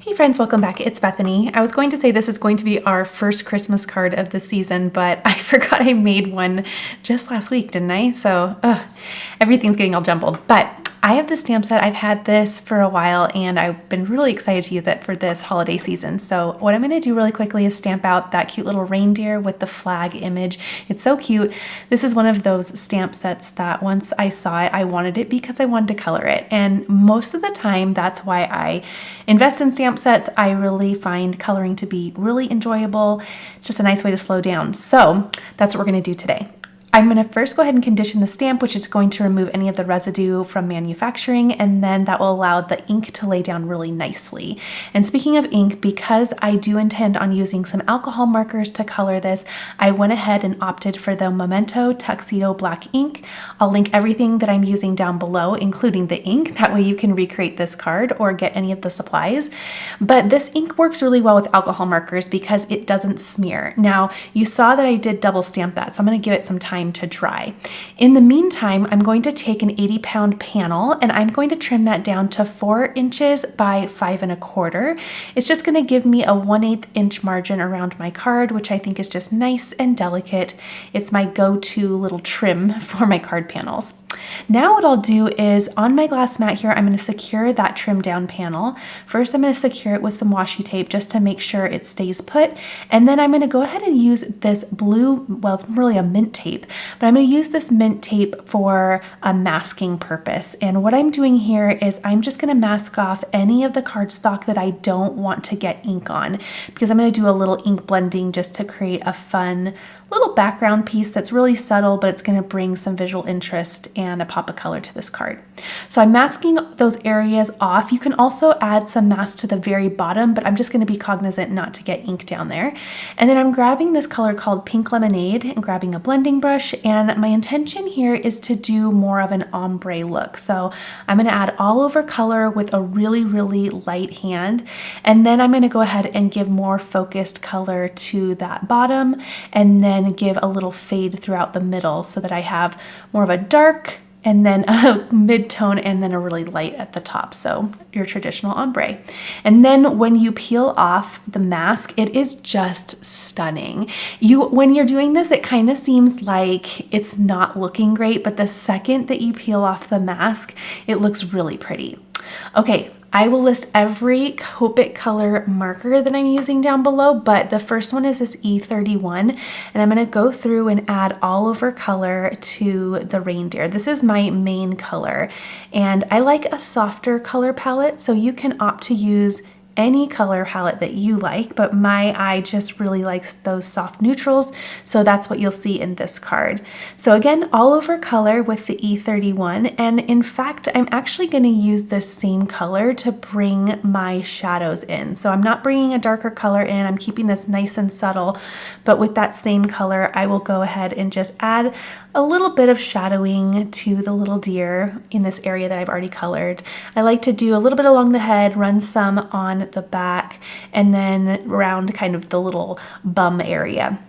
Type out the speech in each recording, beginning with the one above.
Hey friends, welcome back. It's Bethany. I was going to say this is going to be our first Christmas card of the season, but I forgot I made one just last week, didn't I? So everything's getting all jumbled. But I have this stamp set. I've had this for a while and I've been really excited to use it for this holiday season. So what I'm going to do really quickly is stamp out that cute little reindeer with the flag image. It's so cute. This is one of those stamp sets that once I saw it, I wanted it because I wanted to color it. And most of the time, that's why I invest in stamp sets. I really find coloring to be really enjoyable. It's just a nice way to slow down. So that's what we're going to do today. I'm going to first go ahead and condition the stamp, which is going to remove any of the residue from manufacturing, and then that will allow the ink to lay down really nicely. And speaking of ink, because I do intend on using some alcohol markers to color this, I went ahead and opted for the Memento Tuxedo Black ink. I'll link everything that I'm using down below, including the ink. That way you can recreate this card or get any of the supplies. But this ink works really well with alcohol markers because it doesn't smear. Now, you saw that I did double stamp that, so I'm going to give it some time to dry. In the meantime, I'm going to take an 80-pound panel and I'm going to trim that down to 4 inches by 5 1/4. It's just going to give me a 1/8 inch margin around my card, which I think is just nice and delicate. It's my go-to little trim for my card panels. Now what I'll do is on my glass mat here, I'm going to secure that trim down panel. First, I'm going to secure it with some washi tape just to make sure it stays put. And then I'm going to go ahead and use this blue, well, it's really a mint tape, but I'm going to use this mint tape for a masking purpose. And what I'm doing here is I'm just going to mask off any of the cardstock that I don't want to get ink on, because I'm going to do a little ink blending just to create a fun little background piece that's really subtle, but it's going to bring some visual interest and a pop of color to this card. So I'm masking those areas off. You can also add some mask to the very bottom, but I'm just going to be cognizant not to get ink down there. And then I'm grabbing this color called Pink Lemonade and grabbing a blending brush. And my intention here is to do more of an ombre look. So I'm going to add all over color with a really, really light hand. And then I'm going to go ahead and give more focused color to that bottom, and then give a little fade throughout the middle so that I have more of a dark and then a mid-tone and then a really light at the top. So your traditional ombre. And then when you peel off the mask, it is just stunning. When you're doing this, it kind of seems like it's not looking great, but the second that you peel off the mask, it looks really pretty. Okay, I will list every Copic color marker that I'm using down below, but the first one is this E31, and I'm going to go through and add all over color to the reindeer. This is my main color, and I like a softer color palette, so you can opt to use any color palette that you like, but my eye just really likes those soft neutrals, so that's what you'll see in this card. So again, all over color with the E31, and in fact, I'm actually going to use this same color to bring my shadows in. So I'm not bringing a darker color in, I'm keeping this nice and subtle, but with that same color, I will go ahead and just add a little bit of shadowing to the little deer in this area that I've already colored. I like to do a little bit along the head, run some on the back, and then around kind of the little bum area.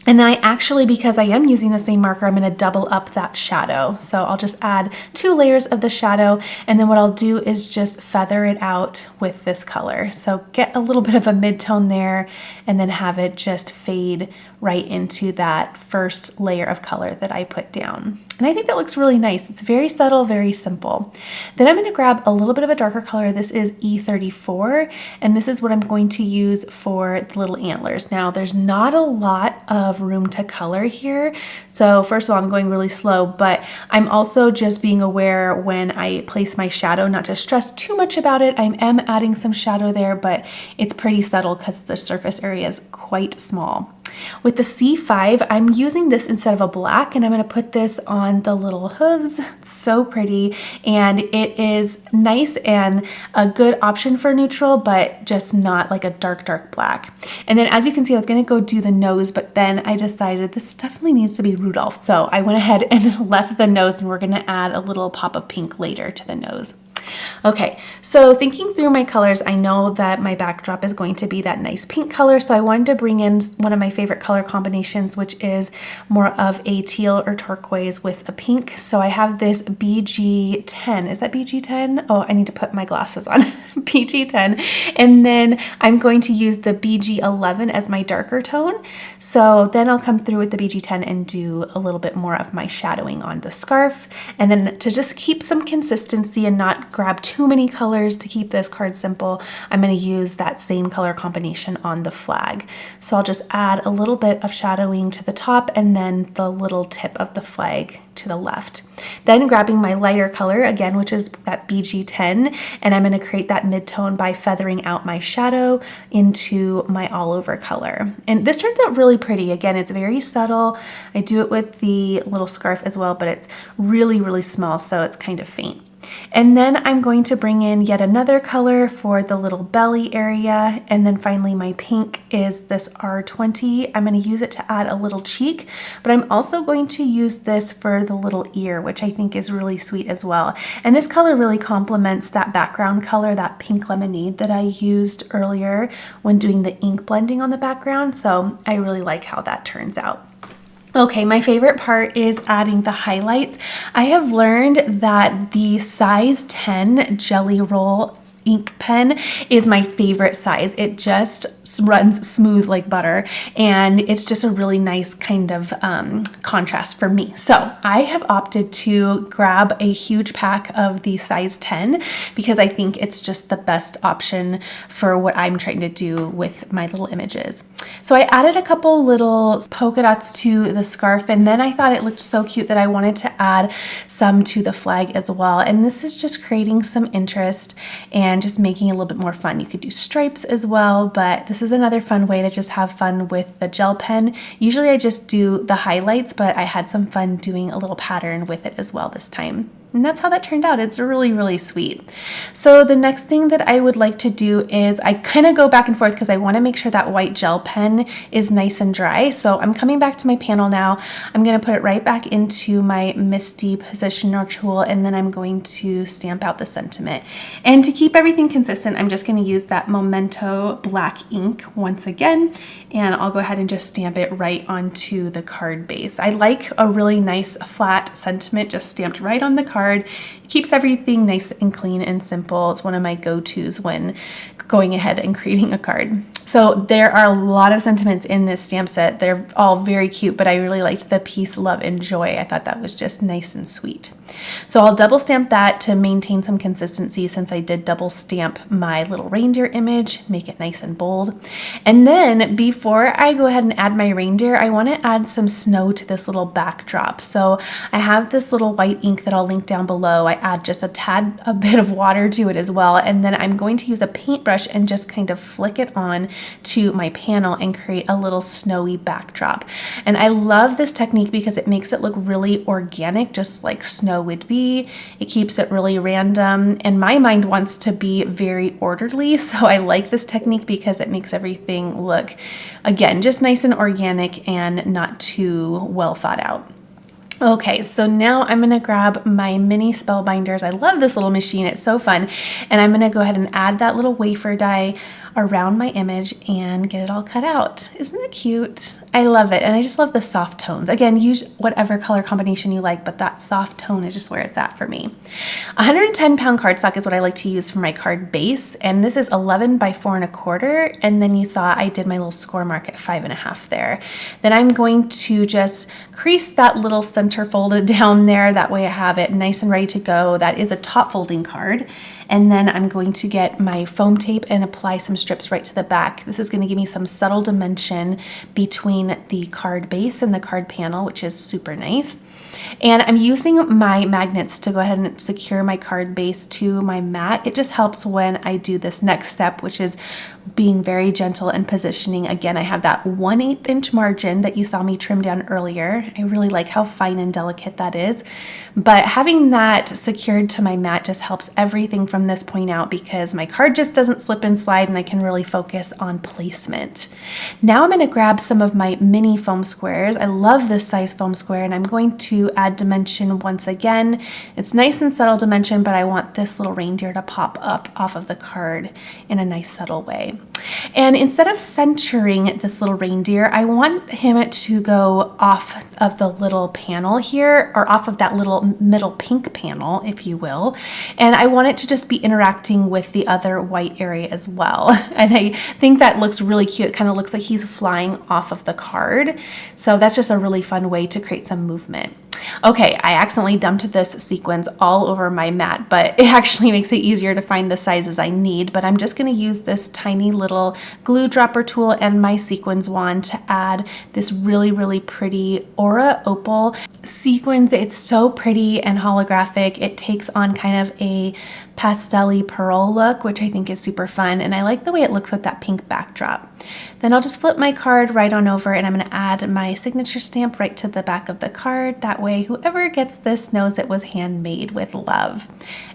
And then I actually, because I am using the same marker, I'm going to double up that shadow. So I'll just add 2 layers of the shadow, and then what I'll do is just feather it out with this color. So get a little bit of a mid-tone there, and then have it just fade right into that first layer of color that I put down. And I think that looks really nice. It's very subtle, very simple. Then I'm going to grab a little bit of a darker color. This is E34, and this is what I'm going to use for the little antlers. Now, there's not a lot of room to color here. So first of all, I'm going really slow, but I'm also just being aware when I place my shadow not to stress too much about it. I am adding some shadow there, but it's pretty subtle because the surface area is quite small. With the C5, I'm using this instead of a black, and I'm going to put this on the little hooves. It's so pretty, and it is nice and a good option for neutral, but just not like a dark, dark black. And then as you can see, I was going to go do the nose, but then I decided this definitely needs to be Rudolph. So I went ahead and left the nose, and we're going to add a little pop of pink later to the nose. Okay, so thinking through my colors, I know that my backdrop is going to be that nice pink color, so I wanted to bring in one of my favorite color combinations, which is more of a teal or turquoise with a pink. So I have this BG10. Is that BG10? Oh, I need to put my glasses on. BG10. And then I'm going to use the BG11 as my darker tone. So then I'll come through with the BG10 and do a little bit more of my shadowing on the scarf. And then to just keep some consistency and not grab too many colors to keep this card simple, I'm going to use that same color combination on the flag. So I'll just add a little bit of shadowing to the top and then the little tip of the flag to the left. Then grabbing my lighter color again, which is that BG10, and I'm going to create that mid-tone by feathering out my shadow into my all over color. And this turns out really pretty. Again, it's very subtle. I do it with the little scarf as well, but it's really, really small, so it's kind of faint. And then I'm going to bring in yet another color for the little belly area. And then finally my pink is this R20. I'm going to use it to add a little cheek, but I'm also going to use this for the little ear, which I think is really sweet as well. And this color really complements that background color, that pink lemonade that I used earlier when doing the ink blending on the background. So I really like how that turns out. Okay, my favorite part is adding the highlights. I have learned that the size 10 Jelly Roll ink pen is my favorite size. It just runs smooth like butter, and it's just a really nice kind of contrast for me. So I have opted to grab a huge pack of the size 10 because I think it's just the best option for what I'm trying to do with my little images. So I added a couple little polka dots to the scarf, and then I thought it looked so cute that I wanted to add some to the flag as well. And this is just creating some interest and just making it a little bit more fun. You could do stripes as well, but this is another fun way to just have fun with the gel pen. Usually I just do the highlights, but I had some fun doing a little pattern with it as well this time. And that's how that turned out. It's really, really sweet. So the next thing that I would like to do is I kind of go back and forth because I want to make sure that white gel pen is nice and dry. So I'm coming back to my panel now. I'm going to put it right back into my Misty positioner tool, and then I'm going to stamp out the sentiment. And to keep everything consistent, I'm just going to use that Memento black ink once again, and I'll go ahead and just stamp it right onto the card base. I like a really nice flat sentiment just stamped right on the card. It keeps everything nice and clean and simple. It's one of my go-tos when going ahead and creating a card. So there are a lot of sentiments in this stamp set. They're all very cute, but I really liked the Peace, Love, and Joy. I thought that was just nice and sweet. So I'll double stamp that to maintain some consistency since I did double stamp my little reindeer image, make it nice and bold. And then before I go ahead and add my reindeer, I want to add some snow to this little backdrop. So I have this little white ink that I'll link down below. I add just a bit of water to it as well. And then I'm going to use a paintbrush and just kind of flick it on to my panel and create a little snowy backdrop. And I love this technique because it makes it look really organic, just like snow would be. It keeps it really random, and my mind wants to be very orderly, so I like this technique because it makes everything look, again, just nice and organic and not too well thought out. Okay, so now I'm going to grab my mini spellbinders. I love this little machine. It's so fun. And I'm going to go ahead and add that little wafer die around my image and get it all cut out. Isn't it cute? I love it. And I just love the soft tones. Again, use whatever color combination you like, but that soft tone is just where it's at for me. 110-pound cardstock is what I like to use for my card base. And this is 11 by 4 1/4. And then you saw I did my little score mark at 5 1/2 there. Then I'm going to just crease that little center folded down there. That way I have it nice and ready to go. That is a top folding card. And then I'm going to get my foam tape and apply some strips right to the back. This is going to give me some subtle dimension between the card base and the card panel, which is super nice. And I'm using my magnets to go ahead and secure my card base to my mat. It just helps when I do this next step, which is being very gentle and positioning. Again, I have that 1/8 inch margin that you saw me trim down earlier. I really like how fine and delicate that is. But having that secured to my mat just helps everything from this point out because my card just doesn't slip and slide and I can really focus on placement. Now I'm going to grab some of my mini foam squares. I love this size foam square and I'm going to add dimension once again. It's nice and subtle dimension, but I want this little reindeer to pop up off of the card in a nice subtle way. And instead of centering this little reindeer, I want him to go off of the little panel here, or off of that little middle pink panel, if you will. And I want it to just be interacting with the other white area as well. And I think that looks really cute. It kind of looks like he's flying off of the card. So that's just a really fun way to create some movement. Okay, I accidentally dumped this sequins all over my mat, but it actually makes it easier to find the sizes I need. But I'm just going to use this tiny little glue dropper tool and my sequins wand to add this really, really pretty Aura Opal sequins. It's so pretty and holographic. It takes on kind of a pastel-y pearl look, which I think is super fun. And I like the way it looks with that pink backdrop. Then I'll just flip my card right on over and I'm going to add my signature stamp right to the back of the card. That way, whoever gets this knows it was handmade with love.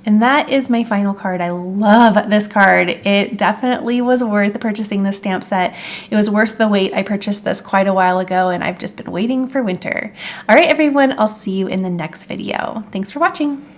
And that is my final card. I love this card. It definitely was worth purchasing this stamp set. It was worth the wait. I purchased this quite a while ago and I've just been waiting for winter. All right, everyone, I'll see you in the next video. Thanks for watching.